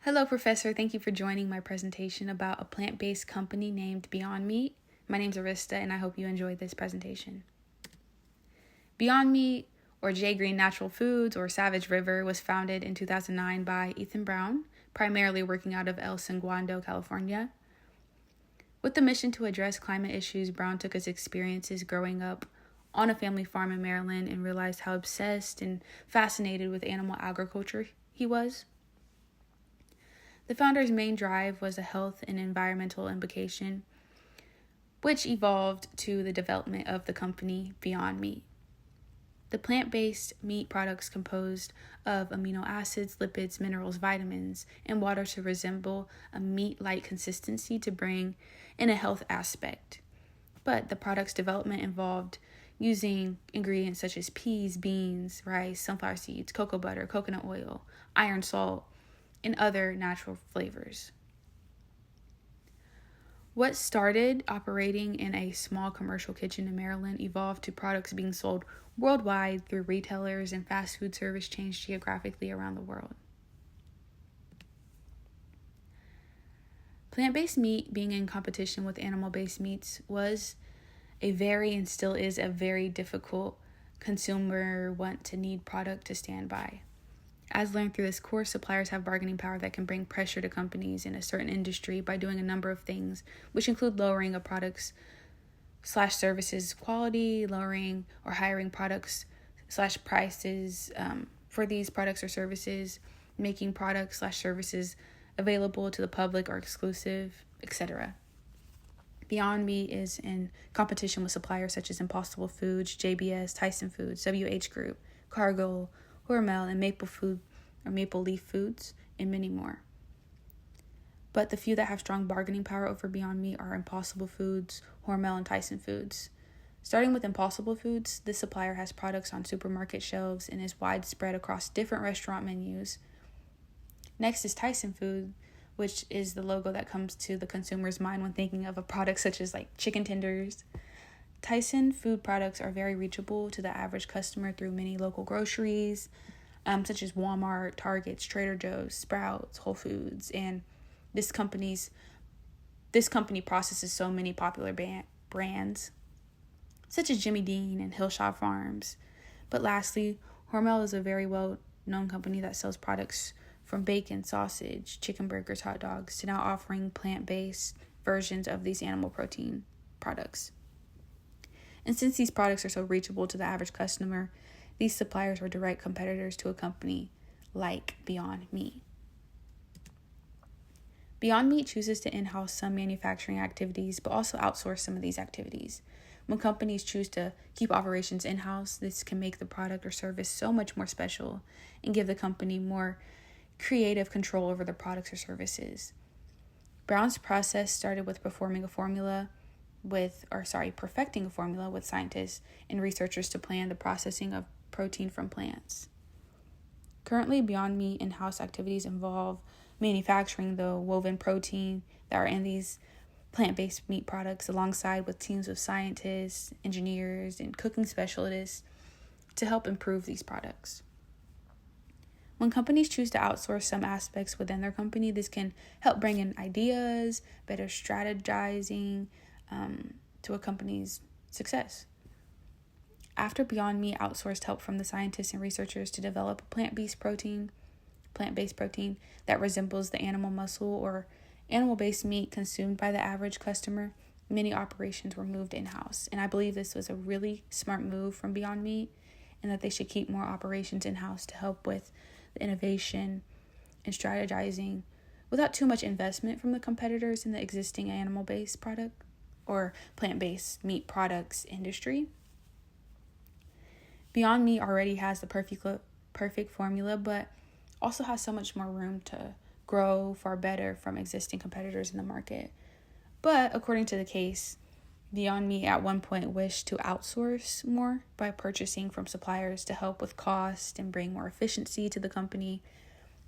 Hello, Professor. Thank you for joining my presentation about a plant-based company named Beyond Meat. My name's Arista, and I hope you enjoyed this presentation. Beyond Meat, or J. Green Natural Foods, or Savage River, was founded in 2009 by Ethan Brown, primarily working out of El Segundo, California. With the mission to address climate issues, Brown took his experiences growing up on a family farm in Maryland and realized how obsessed and fascinated with animal agriculture he was. The founder's main drive was a health and environmental implication, which evolved to the development of the company Beyond Meat. The plant-based meat products composed of amino acids, lipids, minerals, vitamins, and water to resemble a meat-like consistency to bring in a health aspect. But the product's development involved using ingredients such as peas, beans, rice, sunflower seeds, cocoa butter, coconut oil, iron salt, and other natural flavors. What started operating in a small commercial kitchen in Maryland evolved to products being sold worldwide through retailers and fast food service chains geographically around the world. Plant-based meat being in competition with animal-based meats was and still is a very difficult consumer want-to-need product to stand by. As learned through this course, suppliers have bargaining power that can bring pressure to companies in a certain industry by doing a number of things, which include lowering a products/services quality, lowering or hiring products/prices for these products or services, making products/services available to the public or exclusive, etc. Beyond Meat is in competition with suppliers such as Impossible Foods, JBS, Tyson Foods, WH Group, Cargill, Hormel, and Maple Leaf Foods, and many more. But the few that have strong bargaining power over Beyond Meat are Impossible Foods, Hormel, and Tyson Foods. Starting with Impossible Foods, this supplier has products on supermarket shelves and is widespread across different restaurant menus. Next is Tyson Food, which is the logo that comes to the consumer's mind when thinking of a product such as like chicken tenders. Tyson food products are very reachable to the average customer through many local groceries, such as Walmart, Target, Trader Joe's, Sprouts, Whole Foods, and this company processes so many popular brands, such as Jimmy Dean and Hillshire Farms. But lastly, Hormel is a very well-known company that sells products from bacon, sausage, chicken burgers, hot dogs, to now offering plant-based versions of these animal protein products. And since these products are so reachable to the average customer, these suppliers are direct competitors to a company like Beyond Meat. Beyond Meat chooses to in-house some manufacturing activities, but also outsource some of these activities. When companies choose to keep operations in-house, this can make the product or service so much more special and give the company more creative control over the products or services. Brown's process started with perfecting a formula with scientists and researchers to plan the processing of protein from plants. Currently, Beyond Meat in-house activities involve manufacturing the woven protein that are in these plant-based meat products alongside with teams of scientists, engineers, and cooking specialists to help improve these products. When companies choose to outsource some aspects within their company, this can help bring in ideas, better strategizing to a company's success. After Beyond Meat outsourced help from the scientists and researchers to develop a plant-based protein that resembles the animal muscle or animal-based meat consumed by the average customer, many operations were moved in-house. And I believe this was a really smart move from Beyond Meat, and that they should keep more operations in-house to help with the innovation and strategizing without too much investment from the competitors in the existing animal-based product or plant-based meat products industry. Beyond Meat already has the perfect formula, but also has so much more room to grow far better from existing competitors in the market. But according to the case, Beyond Meat at one point wished to outsource more by purchasing from suppliers to help with cost and bring more efficiency to the company.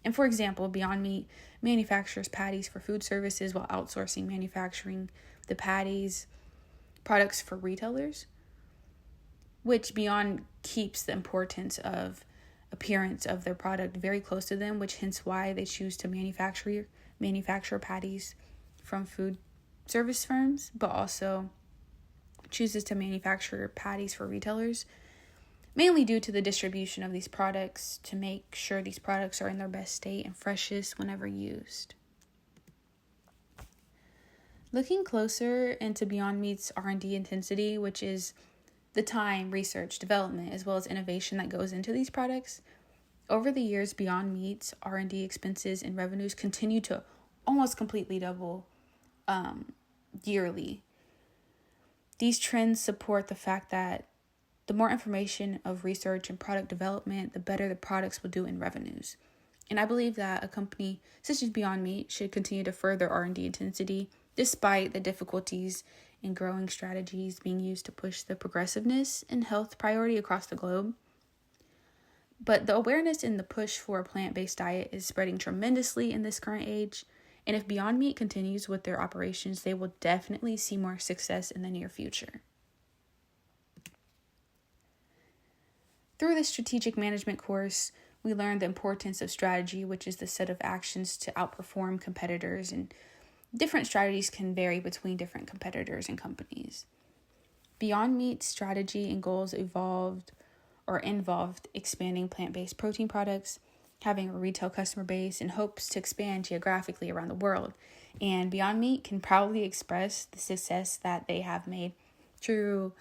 And for example, Beyond Meat manufactures patties for food services while outsourcing manufacturing the patties products for retailers, which Beyond keeps the importance of appearance of their product very close to them, which hence why they choose to manufacture patties from food service firms, but also chooses to manufacture patties for retailers, mainly due to the distribution of these products to make sure these products are in their best state and freshest whenever used. Looking closer into Beyond Meat's R&D intensity, which is the time, research, development, as well as innovation that goes into these products, over the years, Beyond Meat's R&D expenses and revenues continue to almost completely double yearly. These trends support the fact that the more information of research and product development, the better the products will do in revenues. And I believe that a company such as Beyond Meat should continue to further R&D intensity despite the difficulties in growing strategies being used to push the progressiveness and health priority across the globe. But the awareness and the push for a plant-based diet is spreading tremendously in this current age. And if Beyond Meat continues with their operations, they will definitely see more success in the near future. Through this strategic management course, we learned the importance of strategy, which is the set of actions to outperform competitors, and different strategies can vary between different competitors and companies. Beyond Meat's strategy and goals involved expanding plant-based protein products, having a retail customer base, and hopes to expand geographically around the world. And Beyond Meat can proudly express the success that they have made through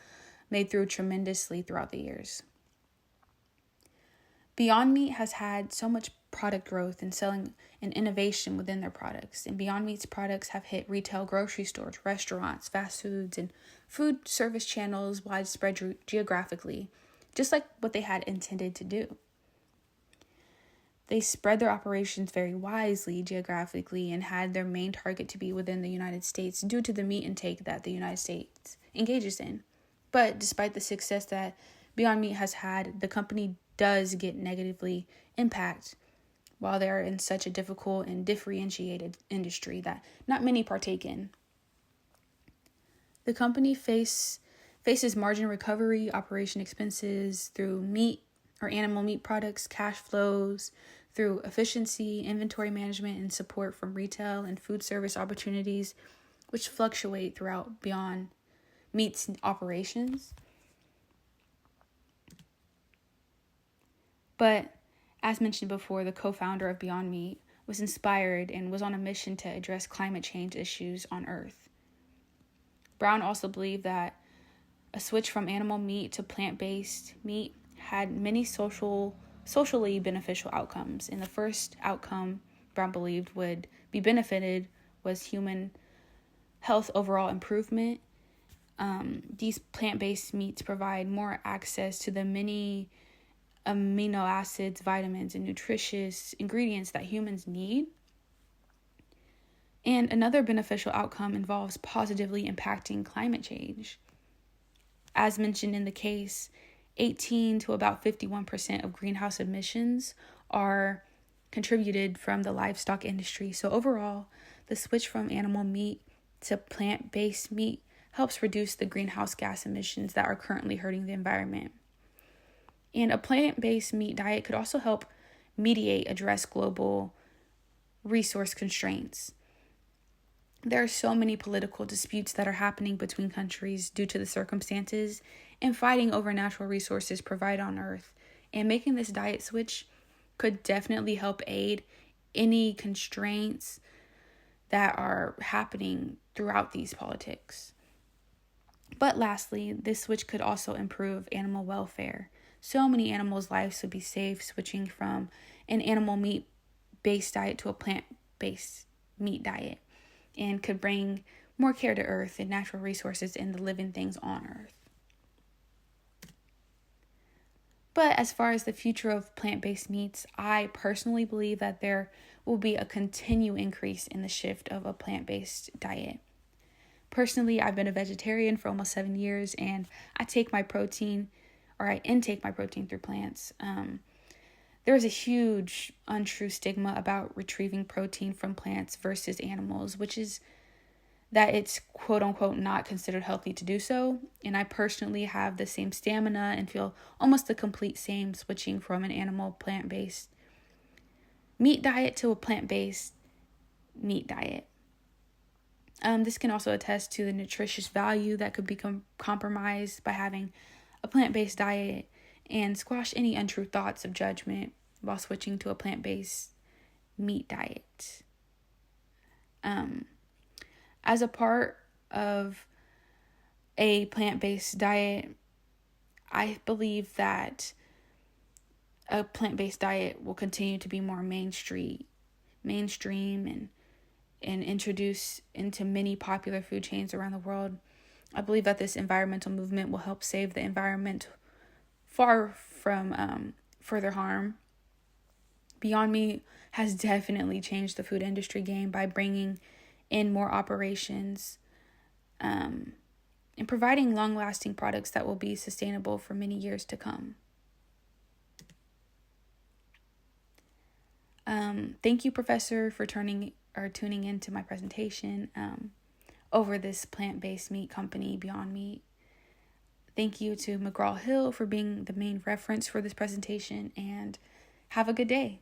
tremendously throughout the years. Beyond Meat has had so much product growth and selling and innovation within their products. And Beyond Meat's products have hit retail grocery stores, restaurants, fast foods, and food service channels widespread geographically, just like what they had intended to do. They spread their operations very wisely geographically and had their main target to be within the United States due to the meat intake that the United States engages in. But despite the success that Beyond Meat has had, the company does get negatively impacted while they're in such a difficult and differentiated industry that not many partake in. The company faces margin recovery, operation expenses through meat or animal meat products, cash flows through efficiency, inventory management, and support from retail and food service opportunities, which fluctuate throughout Beyond Meat's operations. But as mentioned before, the co-founder of Beyond Meat was inspired and was on a mission to address climate change issues on Earth. Brown also believed that a switch from animal meat to plant-based meat had many socially beneficial outcomes. And the first outcome Brown believed would be benefited was human health overall improvement. These plant-based meats provide more access to the many amino acids, vitamins, and nutritious ingredients that humans need. And another beneficial outcome involves positively impacting climate change. As mentioned in the case, 18 to about 51% of greenhouse emissions are contributed from the livestock industry. So overall, the switch from animal meat to plant-based meat helps reduce the greenhouse gas emissions that are currently hurting the environment. And a plant-based meat diet could also help address global resource constraints. There are so many political disputes that are happening between countries due to the circumstances and fighting over natural resources provided on Earth. And making this diet switch could definitely help aid any constraints that are happening throughout these politics. But lastly, this switch could also improve animal welfare. So many animals' lives would be saved switching from an animal meat-based diet to a plant-based meat diet, and could bring more care to Earth and natural resources and the living things on Earth. But as far as the future of plant-based meats, I personally believe that there will be a continued increase in the shift of a plant-based diet. Personally, I've been a vegetarian for almost 7 years, and I intake my protein through plants. There is a huge untrue stigma about retrieving protein from plants versus animals, which is that it's quote unquote not considered healthy to do so. And I personally have the same stamina and feel almost the complete same switching from an animal plant-based meat diet to a plant-based meat diet. This can also attest to the nutritious value that could become compromised by having a plant-based diet, and squash any untrue thoughts of judgment while switching to a plant-based meat diet. As a part of a plant-based diet, I believe that a plant-based diet will continue to be more mainstream and introduced into many popular food chains around the world. I believe that this environmental movement will help save the environment far from further harm. Beyond Meat has definitely changed the food industry game by bringing in more operations and providing long-lasting products that will be sustainable for many years to come. Thank you, Professor, for tuning into my presentation over this plant-based meat company, Beyond Meat. Thank you to McGraw-Hill for being the main reference for this presentation, and have a good day.